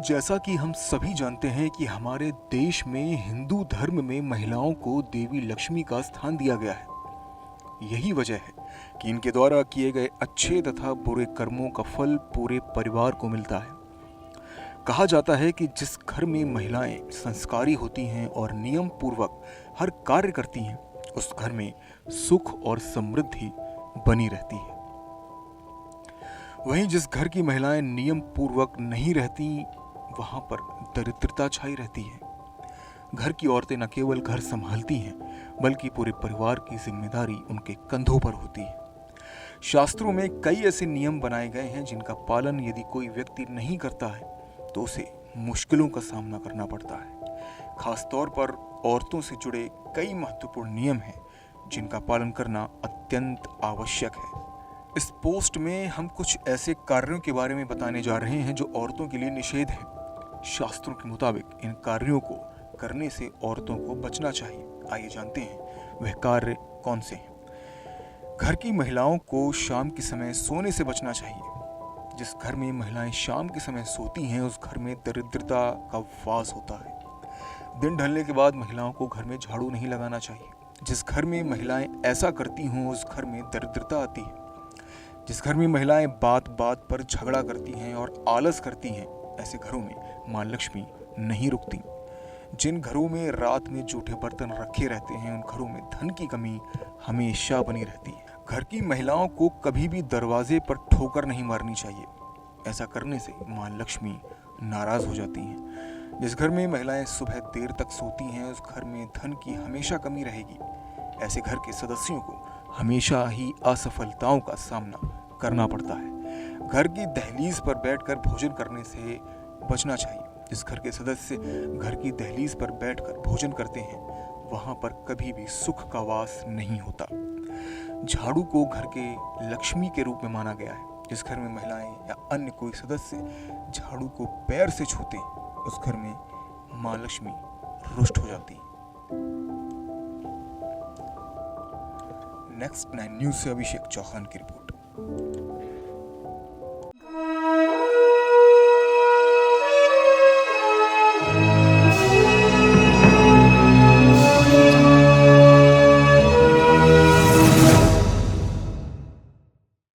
जैसा कि हम सभी जानते हैं कि हमारे देश में हिंदू धर्म में महिलाओं को देवी लक्ष्मी का स्थान दिया गया है। यही वजह है कि इनके द्वारा किए गए अच्छे तथा बुरे कर्मों का फल पूरे परिवार को मिलता है। कहा जाता है कि जिस घर में महिलाएं संस्कारी होती हैं और नियम पूर्वक हर कार्य करती हैं, उस घर में सुख और समृद्धि बनी रहती है। वहीं जिस घर की महिलाएं नियम पूर्वक नहीं रहती, वहां पर दरिद्रता छाई रहती है। घर की औरतें न केवल घर संभालती हैं, बल्कि पूरे परिवार की जिम्मेदारी उनके कंधों पर होती है। शास्त्रों में कई ऐसे नियम बनाए गए हैं जिनका पालन यदि कोई व्यक्ति नहीं करता है तो उसे मुश्किलों का सामना करना पड़ता है। खासतौर पर औरतों से जुड़े कई महत्वपूर्ण नियम हैं जिनका पालन करना अत्यंत आवश्यक है। इस पोस्ट में हम कुछ ऐसे कार्यों के बारे में बताने जा रहे हैं जो औरतों के लिए निषेध है। शास्त्रों के मुताबिक इन कार्यों को करने से औरतों को बचना चाहिए। आइए जानते हैं वह कार्य कौन से हैं। घर की महिलाओं को शाम के समय सोने से बचना चाहिए। जिस घर में महिलाएं शाम के समय सोती हैं, उस घर में दरिद्रता का वास होता है। दिन ढलने के बाद महिलाओं को घर में झाड़ू नहीं लगाना चाहिए। जिस घर में महिलाएं ऐसा करती हों, उस घर में दरिद्रता आती है। जिस घर में महिलाएं बात बात पर झगड़ा करती हैं और आलस करती हैं, ऐसे घरों में मां लक्ष्मी नहीं रुकती। जिन घरों में रात में जूठे बर्तन रखे रहते हैं, उन घरों में धन की कमी हमेशा बनी रहती है। घर की महिलाओं को कभी भी दरवाजे पर ठोकर नहीं मारनी चाहिए। ऐसा करने से मां लक्ष्मी नाराज हो जाती हैं। जिस घर में महिलाएं सुबह देर तक सोती हैं, उस घर में धन की हमेशा कमी रहेगी। ऐसे घर के सदस्यों को हमेशा ही असफलताओं का सामना करना पड़ता है। घर की दहलीज पर बैठकर भोजन करने से बचना चाहिए। जिस घर के सदस्य घर की दहलीज पर बैठकर भोजन करते हैं, वहां पर कभी भी सुख का वास नहीं होता। झाड़ू को घर के लक्ष्मी के रूप में माना गया है। जिस घर में महिलाएं या अन्य कोई सदस्य झाड़ू को पैर से छूते हैं, उस घर में मां लक्ष्मी रुष्ट हो जाती है। नेक्स्ट 9 न्यूज से अभिषेक चौहान की रिपोर्ट।